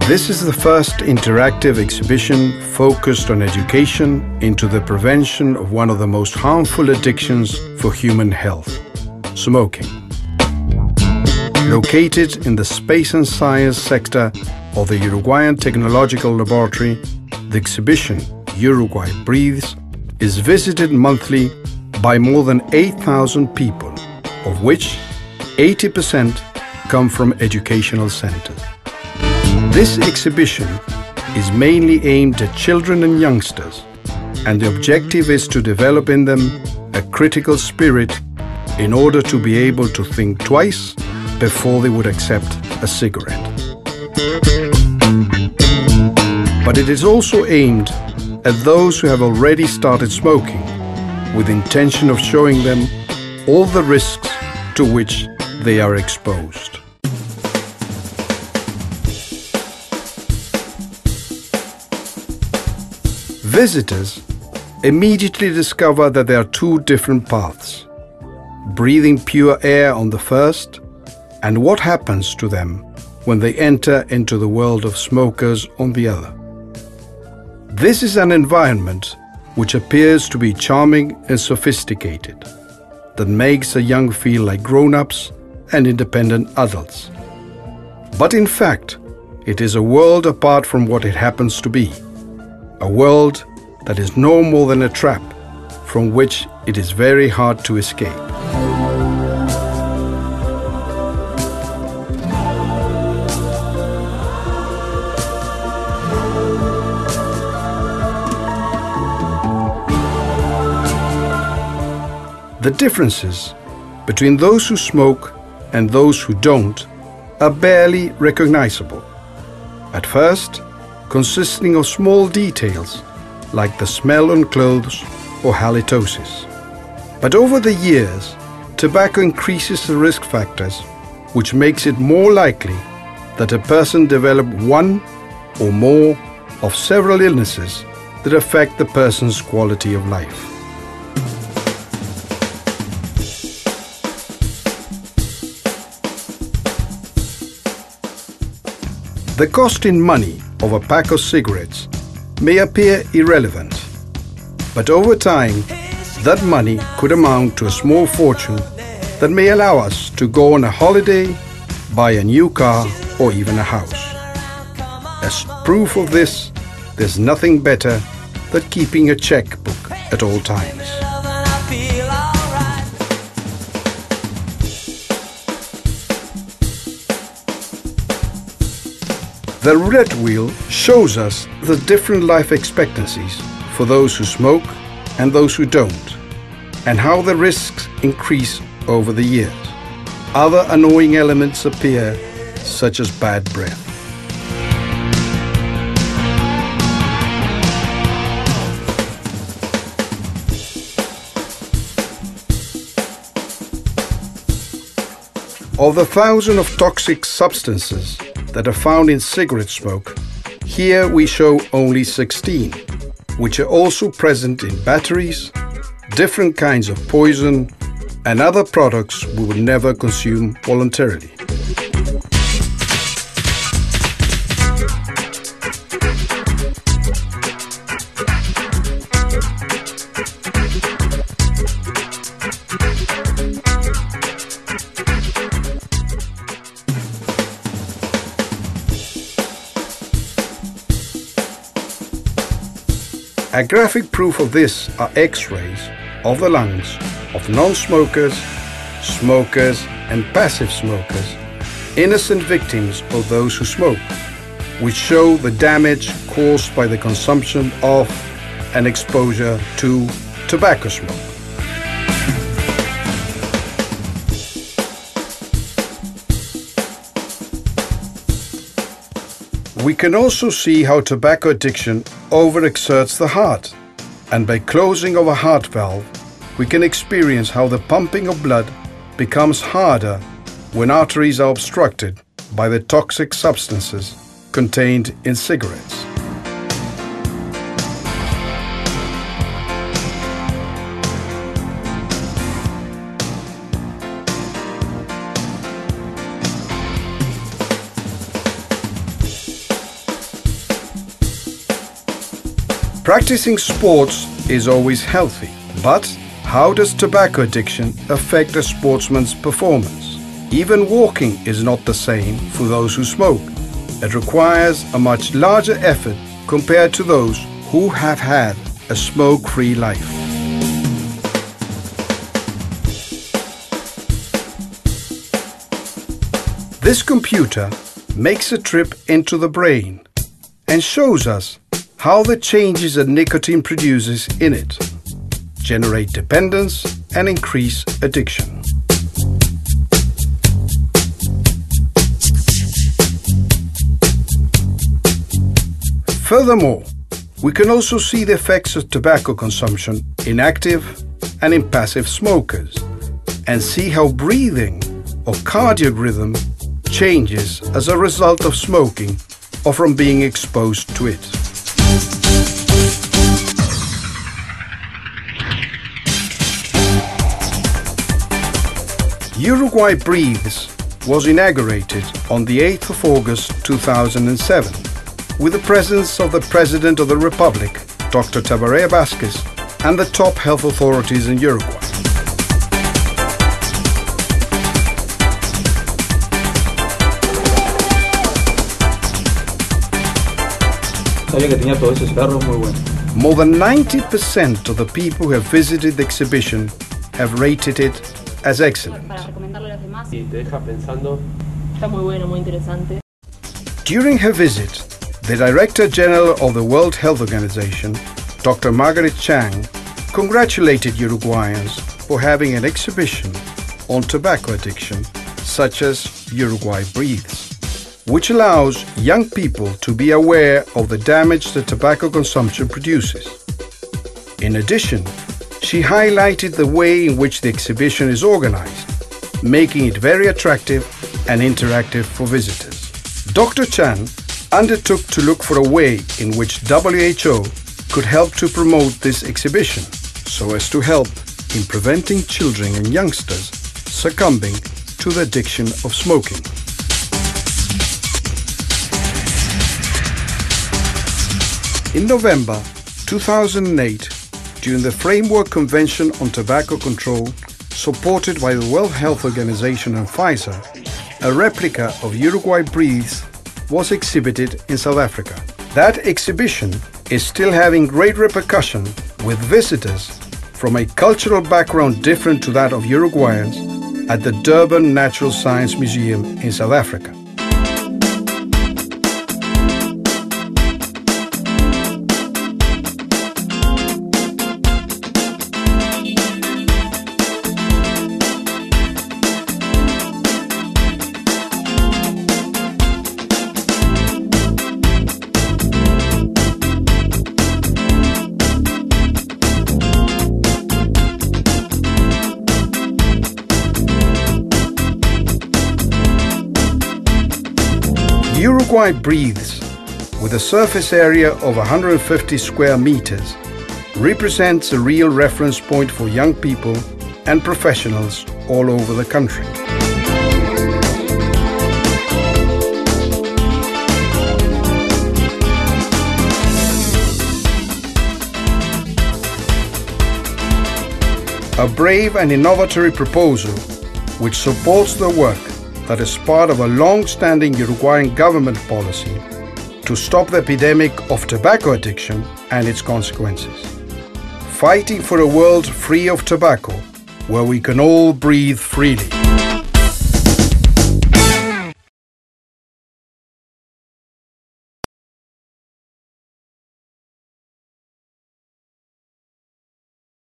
This is the first interactive exhibition focused on education into the prevention of one of the most harmful addictions for human health, smoking. Located in the space and science sector of the Uruguayan Technological Laboratory, the exhibition Uruguay Breathes is visited monthly by more than 8,000 people, of which 80% come from educational centers. This exhibition is mainly aimed at children and youngsters, and the objective is to develop in them a critical spirit in order to be able to think twice before they would accept a cigarette. But it is also aimed at those who have already started smoking, with the intention of showing them all the risks to which they are exposed. Visitors immediately discover that there are two different paths: breathing pure air on the first, and what happens to them when they enter into the world of smokers on the other. This is an environment which appears to be charming and sophisticated, that makes the young feel like grown-ups and independent adults. But in fact, it is a world apart from what it happens to be. A world that is no more than a trap from which it is very hard to escape. The differences between those who smoke and those who don't are barely recognizable. At first, consisting of small details like the smell on clothes or halitosis. But over the years, tobacco increases the risk factors, which makes it more likely that a person develop one or more of several illnesses that affect the person's quality of life. The cost in money of a pack of cigarettes may appear irrelevant, but over time, that money could amount to a small fortune that may allow us to go on a holiday, buy a new car, or even a house. As proof of this, there's nothing better than keeping a checkbook at all times. The roulette wheel shows us the different life expectancies for those who smoke and those who don't, and how the risks increase over the years. Other annoying elements appear, such as bad breath. Of the thousands of toxic substances that are found in cigarette smoke, here we show only 16, which are also present in batteries, different kinds of poison, and other products we would never consume voluntarily. A graphic proof of this are X-rays of the lungs of non-smokers, smokers, and passive smokers, innocent victims of those who smoke, which show the damage caused by the consumption of and exposure to tobacco smoke. We can also see how tobacco addiction overexerts the heart, and by closing of a heart valve, we can experience how the pumping of blood becomes harder when arteries are obstructed by the toxic substances contained in cigarettes. Practicing sports is always healthy, but how does tobacco addiction affect a sportsman's performance? Even walking is not the same for those who smoke. It requires a much larger effort compared to those who have had a smoke-free life. This computer makes a trip into the brain and shows us how the changes that nicotine produces in it generate dependence and increase addiction. Furthermore, we can also see the effects of tobacco consumption in active and in passive smokers, and see how breathing or cardiac rhythm changes as a result of smoking or from being exposed to it. Uruguay Breathes was inaugurated on the 8th of August 2007 with the presence of the President of the Republic, Dr. Tabaré Vázquez, and the top health authorities in Uruguay. More than 90% of the people who have visited the exhibition have rated it as excellent. During her visit, the Director General of the World Health Organization, Dr. Margaret Chang, congratulated Uruguayans for having an exhibition on tobacco addiction such as Uruguay Breathes, which allows young people to be aware of the damage that tobacco consumption produces. In addition, she highlighted the way in which the exhibition is organized, making it very attractive and interactive for visitors. Dr. Chan undertook to look for a way in which WHO could help to promote this exhibition so as to help in preventing children and youngsters succumbing to the addiction of smoking. In November 2008, during the Framework Convention on Tobacco Control, supported by the World Health Organization and Pfizer, a replica of Uruguay Breathes was exhibited in South Africa. That exhibition is still having great repercussion with visitors from a cultural background different to that of Uruguayans at the Durban Natural Science Museum in South Africa. Uruguay Breathes, with a surface area of 150 square meters, represents a real reference point for young people and professionals all over the country. A brave and innovative proposal which supports the work that is part of a long-standing Uruguayan government policy to stop the epidemic of tobacco addiction and its consequences. Fighting for a world free of tobacco, where we can all breathe freely.